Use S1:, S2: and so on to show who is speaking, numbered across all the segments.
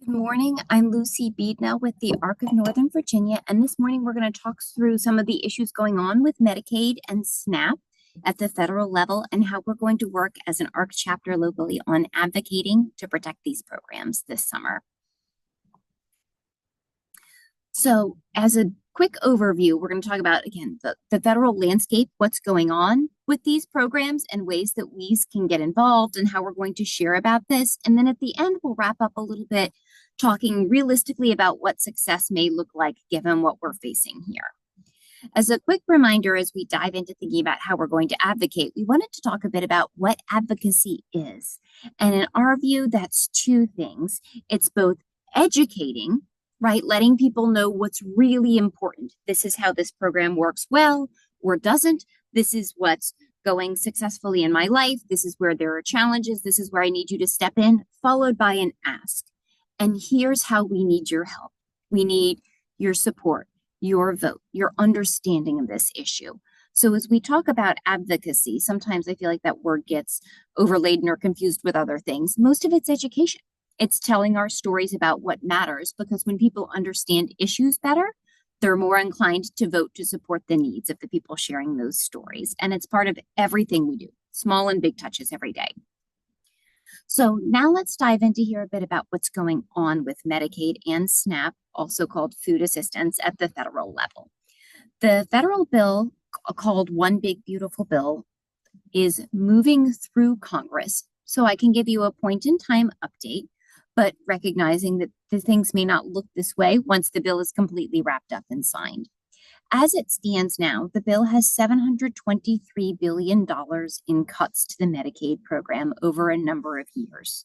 S1: Good morning. I'm Lucy Beednell with the ARC of Northern Virginia, and this morning we're going to talk through some of the issues going on with Medicaid and SNAP at the federal level and how we're going to work as an ARC chapter locally on advocating to protect these programs this summer. So as a quick overview, we're going to talk about, again, the federal landscape, what's going on with these programs and ways that we can get involved and how we're going to share about this. And then at the end, we'll wrap up a little bit talking realistically about what success may look like given what we're facing here. As a quick reminder, as we dive into thinking about how we're going to advocate, we wanted to talk a bit about what advocacy is. And in our view, that's two things. It's both educating, right? Letting people know what's really important. This is how this program works well or doesn't. This is what's going successfully in my life. This is where there are challenges. This is where I need you to step in, followed by an ask. And here's how we need your help. We need your support, your vote, your understanding of this issue. So as we talk about advocacy, sometimes I feel like that word gets overladen or confused with other things. Most of it's education. It's telling our stories about what matters, because when people understand issues better, they're more inclined to vote to support the needs of the people sharing those stories. And it's part of everything we do, small and big touches every day. So now let's dive into here a bit about what's going on with Medicaid and SNAP, also called food assistance, at the federal level. The federal bill, called One Big Beautiful Bill, is moving through Congress. So I can give you a point in time update, but recognizing that the things may not look this way once the bill is completely wrapped up and signed. As it stands now, the bill has $723 billion in cuts to the Medicaid program over a number of years.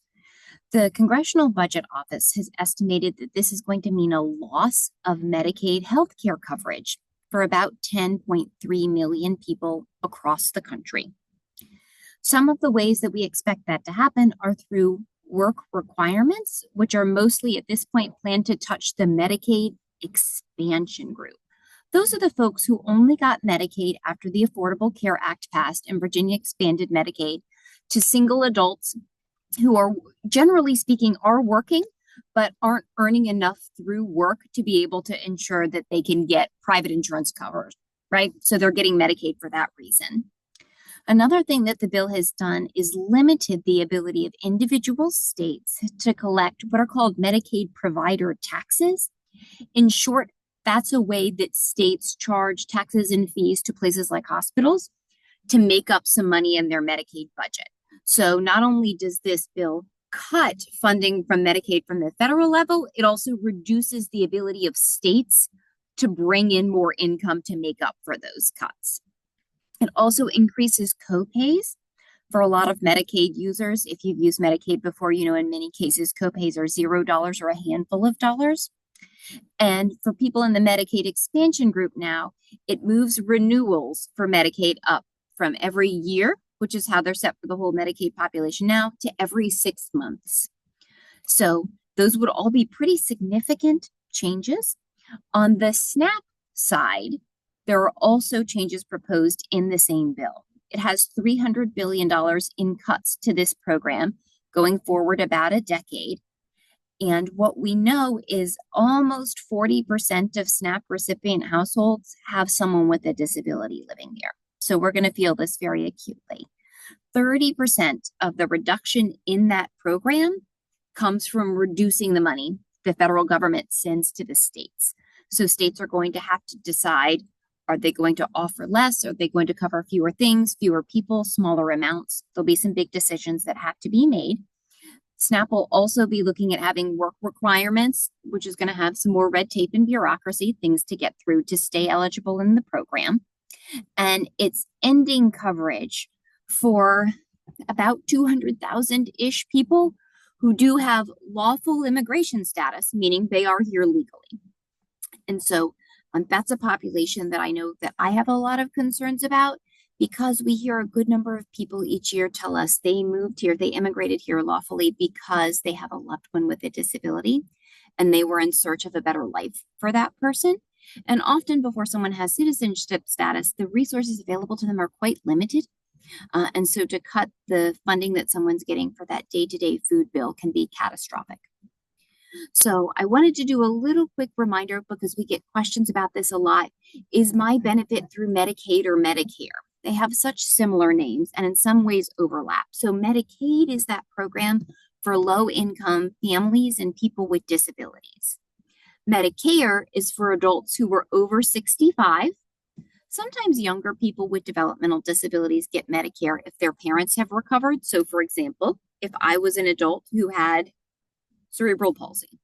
S1: The Congressional Budget Office has estimated that this is going to mean a loss of Medicaid health care coverage for about 10.3 million people across the country. Some of the ways that we expect that to happen are through work requirements, which are mostly at this point planned to touch the Medicaid expansion group. Those are the folks who only got Medicaid after the Affordable Care Act passed and Virginia expanded Medicaid to single adults who are, generally speaking, are working, but aren't earning enough through work to be able to ensure that they can get private insurance coverage, right? So they're getting Medicaid for that reason. Another thing that the bill has done is limited the ability of individual states to collect what are called Medicaid provider taxes. In short, that's a way that states charge taxes and fees to places like hospitals to make up some money in their Medicaid budget. So not only does this bill cut funding from Medicaid from the federal level, it also reduces the ability of states to bring in more income to make up for those cuts. It also increases copays for a lot of Medicaid users. If you've used Medicaid before, you know in many cases copays are $0 or a handful of dollars. And for people in the Medicaid expansion group now, it moves renewals for Medicaid up from every year, which is how they're set for the whole Medicaid population now, to every 6 months. So those would all be pretty significant changes. On the SNAP side, there are also changes proposed in the same bill. It has $300 billion in cuts to this program going forward about a decade. And what we know is almost 40% of SNAP recipient households have someone with a disability living there. So we're going to feel this very acutely. 30% of the reduction in that program comes from reducing the money the federal government sends to the states. So states are going to have to decide, are they going to offer less? Are they going to cover fewer things, fewer people, smaller amounts? There'll be some big decisions that have to be made. SNAP will also be looking at having work requirements, which is going to have some more red tape and bureaucracy, things to get through to stay eligible in the program. And it's ending coverage for about 200,000-ish people who do have lawful immigration status, meaning they are here legally. And so that's a population that I know that I have a lot of concerns about, because we hear a good number of people each year tell us they moved here, they immigrated here lawfully because they have a loved one with a disability and they were in search of a better life for that person. And often before someone has citizenship status, the resources available to them are quite limited. And so to cut the funding that someone's getting for that day-to-day food bill can be catastrophic. So I wanted to do a little quick reminder because we get questions about this a lot. Is my benefit through Medicaid or Medicare? They have such similar names and in some ways overlap. So Medicaid is that program for low income families and people with disabilities. Medicare is for adults who were over 65. Sometimes younger people with developmental disabilities get Medicare if their parents have recovered. So, for example, if I was an adult who had cerebral palsy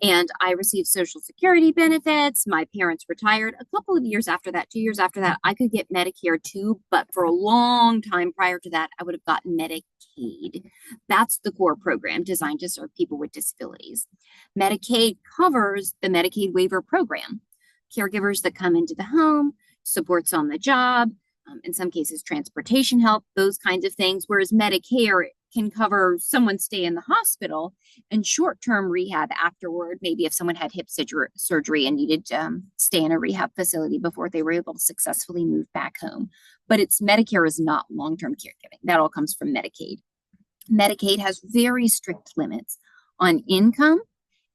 S1: and I received Social Security benefits, my parents retired, a couple of years after that, 2 years after that, I could get Medicare too. But for a long time prior to that, I would have gotten Medicaid. That's the core program designed to serve people with disabilities. Medicaid covers the Medicaid waiver program, caregivers that come into the home, supports on the job, in some cases, transportation help, those kinds of things. Whereas Medicare can cover someone's stay in the hospital and short-term rehab afterward. Maybe if someone had hip surgery and needed to stay in a rehab facility before they were able to successfully move back home. But Medicare is not long-term caregiving. That all comes from Medicaid. Medicaid has very strict limits on income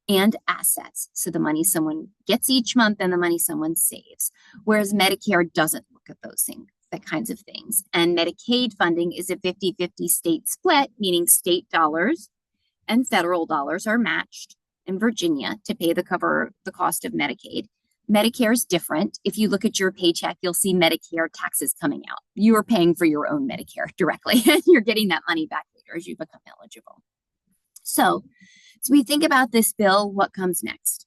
S1: and assets. So the money someone gets each month and the money someone saves. Whereas Medicare doesn't look at those things, that kinds of things. And Medicaid funding is a 50-50 state split, meaning state dollars and federal dollars are matched in Virginia to pay the cost of Medicaid. Medicare is different. If you look at your paycheck, you'll see Medicare taxes coming out. You are paying for your own Medicare directly, and you're getting that money back later as you become eligible. So we think about this bill, what comes next?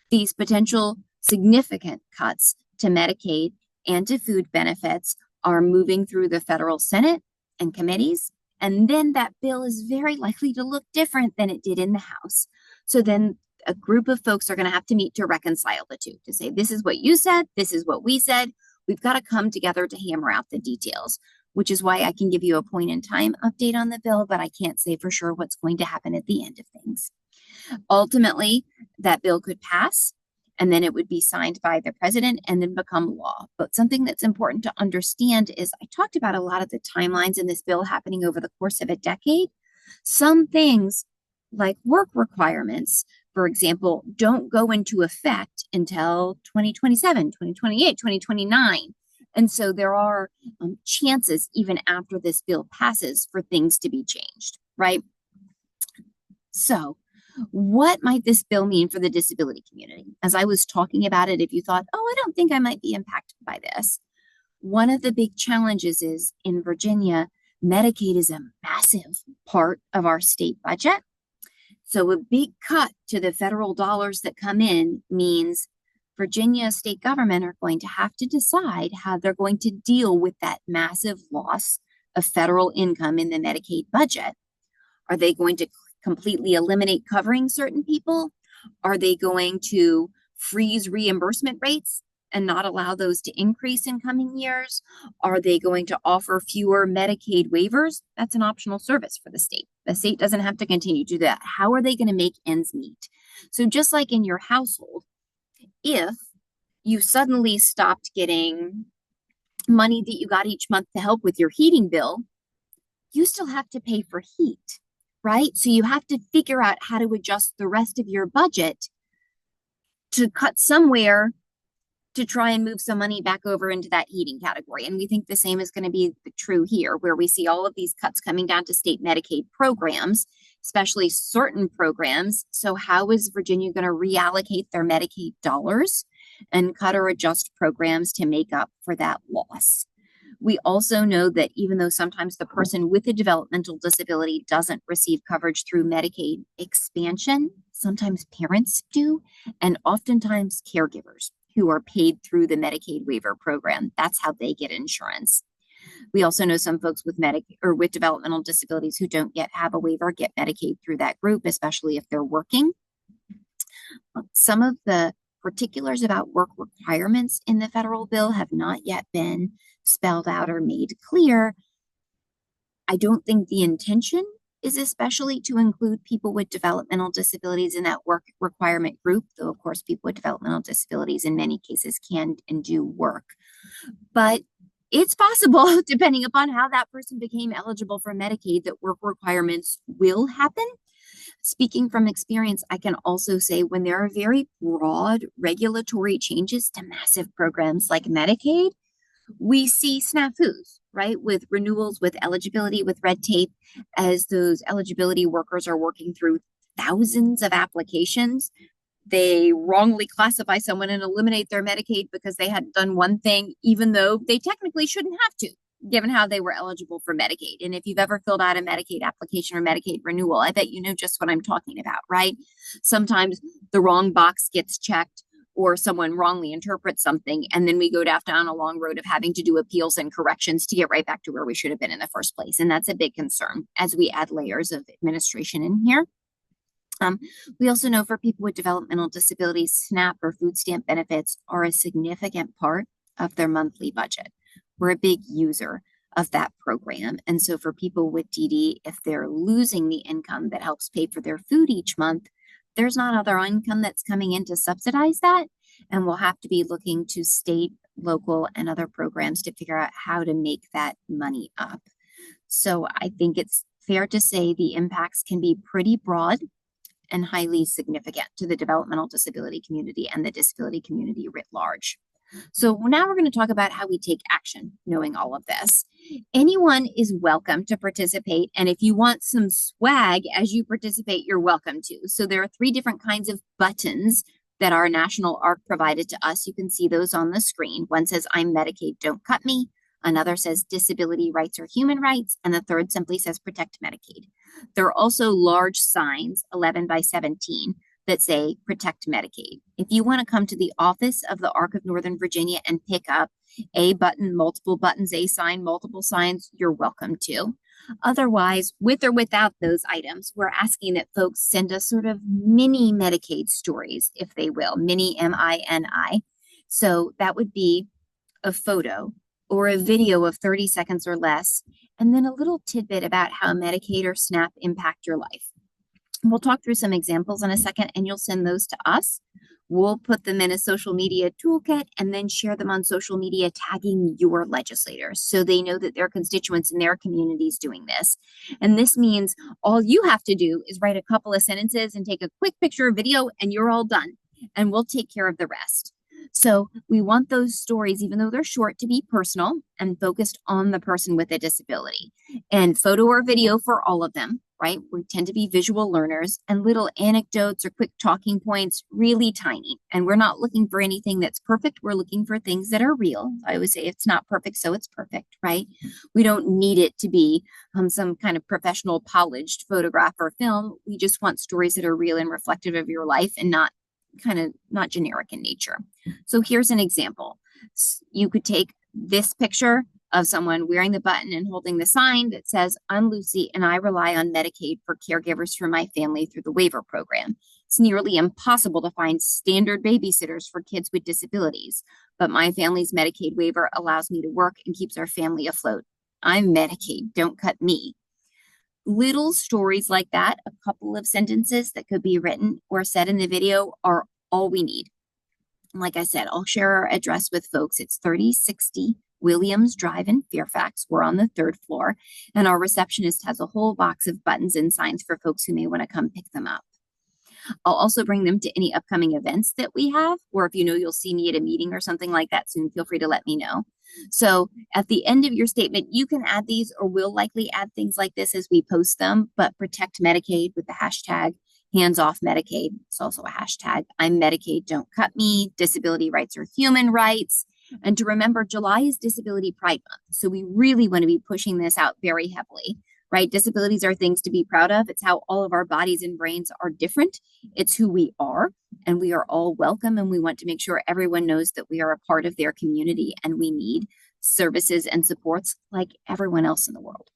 S1: These potential significant cuts to Medicaid and to food benefits are moving through the federal Senate and committees. And then that bill is very likely to look different than it did in the House. So then a group of folks are going to have to meet to reconcile the two, to say, this is what you said, this is what we said. We've got to come together to hammer out the details, which is why I can give you a point in time update on the bill, but I can't say for sure what's going to happen at the end of things. Ultimately, that bill could pass, and then it would be signed by the president and then become law. But something that's important to understand is I talked about a lot of the timelines in this bill happening over the course of a decade. Some things like work requirements, for example, don't go into effect until 2027, 2028, 2029. And so there are chances even after this bill passes for things to be changed, right? So what might this bill mean for the disability community? As I was talking about it, if you thought, oh, I don't think I might be impacted by this. One of the big challenges is in Virginia, Medicaid is a massive part of our state budget. So a big cut to the federal dollars that come in means Virginia state government are going to have to decide how they're going to deal with that massive loss of federal income in the Medicaid budget. Are they going to completely eliminate covering certain people? Are they going to freeze reimbursement rates and not allow those to increase in coming years? Are they going to offer fewer Medicaid waivers? That's an optional service for the state. The state doesn't have to continue to do that. How are they going to make ends meet? So just like in your household, if you suddenly stopped getting money that you got each month to help with your heating bill, you still have to pay for heat, right? So you have to figure out how to adjust the rest of your budget to cut somewhere to try and move some money back over into that heating category. And we think the same is going to be true here, where we see all of these cuts coming down to state Medicaid programs, especially certain programs. So how is Virginia going to reallocate their Medicaid dollars and cut or adjust programs to make up for that loss? We also know that even though sometimes the person with a developmental disability doesn't receive coverage through Medicaid expansion, sometimes parents do, and oftentimes caregivers who are paid through the Medicaid waiver program. That's how they get insurance. We also know some folks with with developmental disabilities who don't yet have a waiver get Medicaid through that group, especially if they're working. Some of the particulars about work requirements in the federal bill have not yet been spelled out or made clear. I don't think the intention is especially to include people with developmental disabilities in that work requirement group, though of course people with developmental disabilities in many cases can and do work. But it's possible, depending upon how that person became eligible for Medicaid, that work requirements will happen. Speaking from experience, I can also say when there are very broad regulatory changes to massive programs like Medicaid, we see snafus, right? With renewals, with eligibility, with red tape, as those eligibility workers are working through thousands of applications. They wrongly classify someone and eliminate their Medicaid because they hadn't done one thing, even though they technically shouldn't have to, given how they were eligible for Medicaid. And if you've ever filled out a Medicaid application or Medicaid renewal, I bet you know just what I'm talking about, right? Sometimes the wrong box gets checked or someone wrongly interprets something, and then we go down a long road of having to do appeals and corrections to get right back to where we should have been in the first place. And that's a big concern as we add layers of administration in here. We also know for people with developmental disabilities, SNAP or food stamp benefits are a significant part of their monthly budget. We're a big user of that program. And so for people with DD, if they're losing the income that helps pay for their food each month, there's not other income that's coming in to subsidize that. And we'll have to be looking to state, local, and other programs to figure out how to make that money up. So I think it's fair to say the impacts can be pretty broad and highly significant to the developmental disability community and the disability community writ large. So now we're going to talk about how we take action, knowing all of this. Anyone is welcome to participate. And if you want some swag as you participate, you're welcome to. So there are 3 different kinds of buttons that our national ARC provided to us. You can see those on the screen. One says, I'm Medicaid, don't cut me. Another says disability rights are human rights. And the third simply says protect Medicaid. There are also large signs, 11 by 17, that say protect Medicaid. If you want to come to the office of the ARC of Northern Virginia and pick up a button, multiple buttons, a sign, multiple signs, you're welcome to. Otherwise, with or without those items, we're asking that folks send us sort of mini Medicaid stories, if they will, mini MINI. So that would be a photo or a video of 30 seconds or less, and then a little tidbit about how Medicaid or SNAP impact your life. We'll talk through some examples in a second, and you'll send those to us. We'll put them in a social media toolkit and then share them on social media, tagging your legislators so they know that their constituents in their communities doing this. And this means all you have to do is write a couple of sentences and take a quick picture or video, and you're all done. And we'll take care of the rest. So we want those stories, even though they're short, to be personal and focused on the person with a disability. And photo or video for all of them, right? We tend to be visual learners, and little anecdotes or quick talking points, really tiny. And we're not looking for anything that's perfect. We're looking for things that are real. I always say it's not perfect, so it's perfect, right? We don't need it to be some kind of professional polished photograph or film. We just want stories that are real and reflective of your life and not generic in nature. So here's an example. You could take this picture of someone wearing the button and holding the sign that says, I'm Lucy and I rely on Medicaid for caregivers for my family through the waiver program. It's nearly impossible to find standard babysitters for kids with disabilities, but my family's Medicaid waiver allows me to work and keeps our family afloat. I'm Medicaid, don't cut me. Little stories like that, a couple of sentences that could be written or said in the video, are all we need. Like I said, I'll share our address with folks. It's 3060 Williams Drive in Fairfax. We're on the 3rd floor, and our receptionist has a whole box of buttons and signs for folks who may want to come pick them up. I'll also bring them to any upcoming events that we have, or if you know you'll see me at a meeting or something like that soon, feel free to let me know. So at the end of your statement, you can add these, or we'll likely add things like this as we post them, but protect Medicaid with the hashtag hands off Medicaid. It's also a hashtag. I'm Medicaid, don't cut me. Disability rights are human rights. And to remember, July is Disability Pride Month. So we really want to be pushing this out very heavily, right? Disabilities are things to be proud of. It's how all of our bodies and brains are different. It's who we are, and we are all welcome. And we want to make sure everyone knows that we are a part of their community and we need services and supports like everyone else in the world.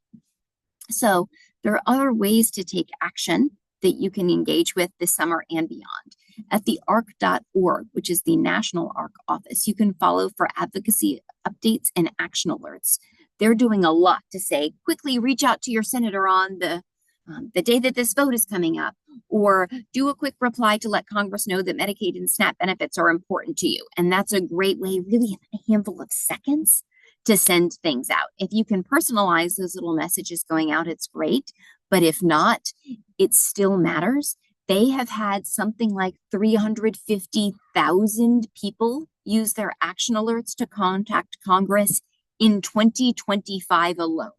S1: So there are other ways to take action that you can engage with this summer and beyond. At the ARC.org, which is the National ARC office, you can follow for advocacy updates and action alerts. They're doing a lot to say, quickly reach out to your senator on the day that this vote is coming up, or do a quick reply to let Congress know that Medicaid and SNAP benefits are important to you. And that's a great way, really in a handful of seconds, to send things out. If you can personalize those little messages going out, it's great. But if not, it still matters. They have had something like 350,000 people use their action alerts to contact Congress in 2025 alone.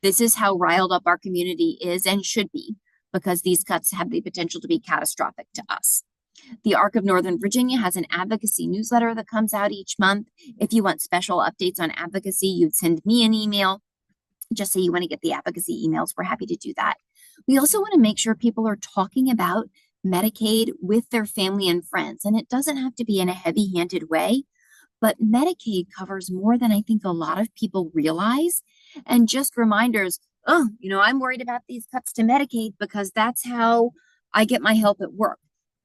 S1: This is how riled up our community is and should be, because these cuts have the potential to be catastrophic to us. The Arc of Northern Virginia has an advocacy newsletter that comes out each month. If you want special updates on advocacy, you'd send me an email. Just say you want to get the advocacy emails. We're happy to do that. We also want to make sure people are talking about Medicaid with their family and friends. And it doesn't have to be in a heavy-handed way, but Medicaid covers more than I think a lot of people realize. And just reminders, oh, I'm worried about these cuts to Medicaid because that's how I get my help at work.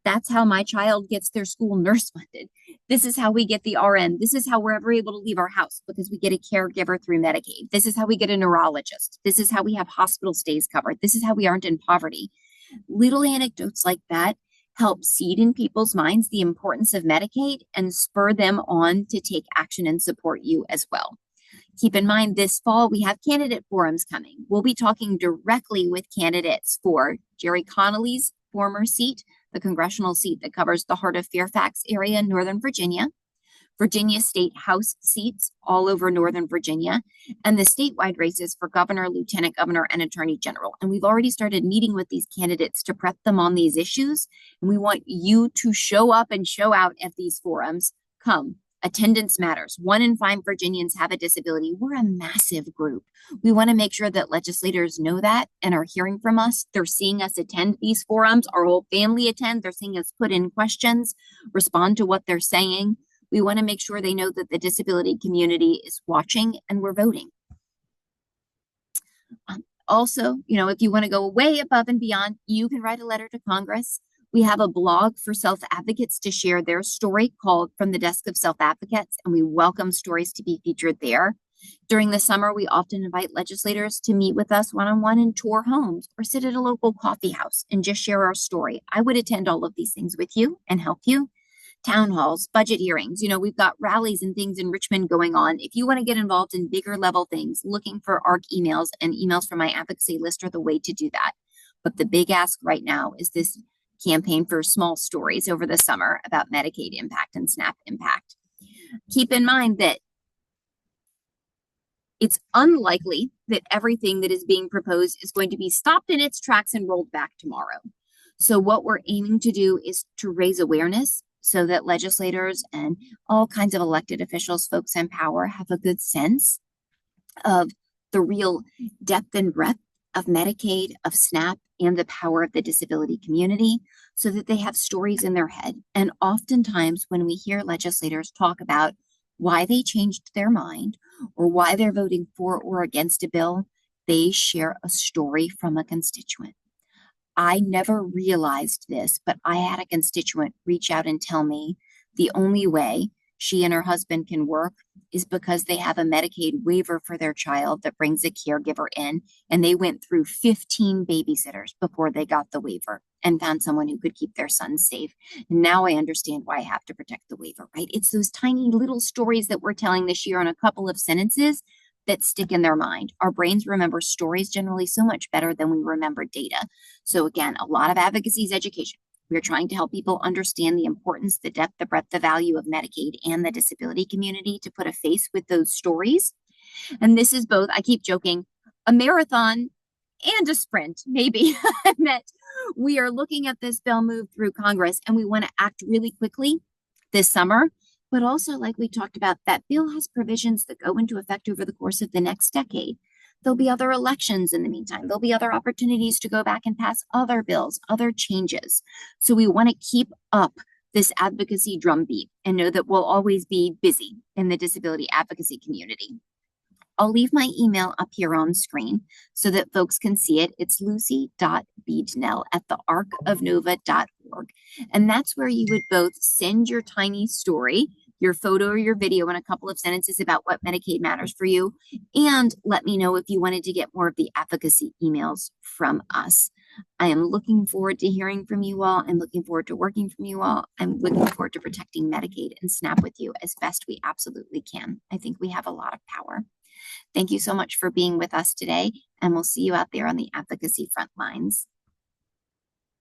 S1: That's how my child gets their school nurse funded. This is how we get the RN. This is how we're ever able to leave our house because we get a caregiver through Medicaid. This is how we get a neurologist. This is how we have hospital stays covered. This is how we aren't in poverty. Little anecdotes like that help seed in people's minds the importance of Medicaid and spur them on to take action and support you as well. Keep in mind, this fall, we have candidate forums coming. We'll be talking directly with candidates for Jerry Connolly's former seat, the congressional seat that covers the heart of Fairfax area in Northern Virginia, Virginia State House seats all over Northern Virginia, and the statewide races for governor, lieutenant governor, and attorney general. And we've already started meeting with these candidates to prep them on these issues. And we want you to show up and show out at these forums. Come. Attendance matters. 1 in 5 Virginians have a disability. We're a massive group. We want to make sure that legislators know that and are hearing from us. They're seeing us attend these forums. Our whole family attend. They're seeing us put in questions, respond to what they're saying. We want to make sure they know that the disability community is watching and we're voting. Also, if you want to go way above and beyond, you can write a letter to Congress. We have a blog for self-advocates to share their story called From the Desk of Self-Advocates, and we welcome stories to be featured there. During the summer, we often invite legislators to meet with us one-on-one and tour homes or sit at a local coffee house and just share our story. I would attend all of these things with you and help you. Town halls, budget hearings, we've got rallies and things in Richmond going on. If you want to get involved in bigger level things, looking for ARC emails and emails from my advocacy list are the way to do that. But the big ask right now is this campaign for small stories over the summer about Medicaid impact and SNAP impact. Keep in mind that it's unlikely that everything that is being proposed is going to be stopped in its tracks and rolled back tomorrow. So what we're aiming to do is to raise awareness so that legislators and all kinds of elected officials, folks in power, have a good sense of the real depth and breadth of Medicaid, of SNAP, and the power of the disability community so that they have stories in their head. And oftentimes when we hear legislators talk about why they changed their mind or why they're voting for or against a bill, they share a story from a constituent. I never realized this, but I had a constituent reach out and tell me the only way she and her husband can work is because they have a Medicaid waiver for their child that brings a caregiver in, and they went through 15 babysitters before they got the waiver and found someone who could keep their son safe. Now I understand why I have to protect the waiver, right? It's those tiny little stories that we're telling this year in a couple of sentences that stick in their mind. Our brains remember stories generally so much better than we remember data. So again, a lot of advocacy is education. We're trying to help people understand the importance, the depth, the breadth, the value of Medicaid and the disability community to put a face with those stories. And this is both, I keep joking, a marathon and a sprint, maybe, that we are looking at this bill move through Congress and we want to act really quickly this summer. But also, like we talked about, that bill has provisions that go into effect over the course of the next decade. There'll be other elections in the meantime. There'll be other opportunities to go back and pass other bills, other changes. So we want to keep up this advocacy drumbeat and know that we'll always be busy in the disability advocacy community. I'll leave my email up here on screen so that folks can see it. It's lucy.beednell@thearcofnova.org. And that's where you would both send your tiny story, your photo or your video, and a couple of sentences about what Medicaid matters for you. And let me know if you wanted to get more of the advocacy emails from us. I am looking forward to hearing from you all. I'm looking forward to working from you all. I'm looking forward to protecting Medicaid and SNAP with you as best we absolutely can. I think we have a lot of power. Thank you so much for being with us today, and we'll see you out there on the advocacy front lines.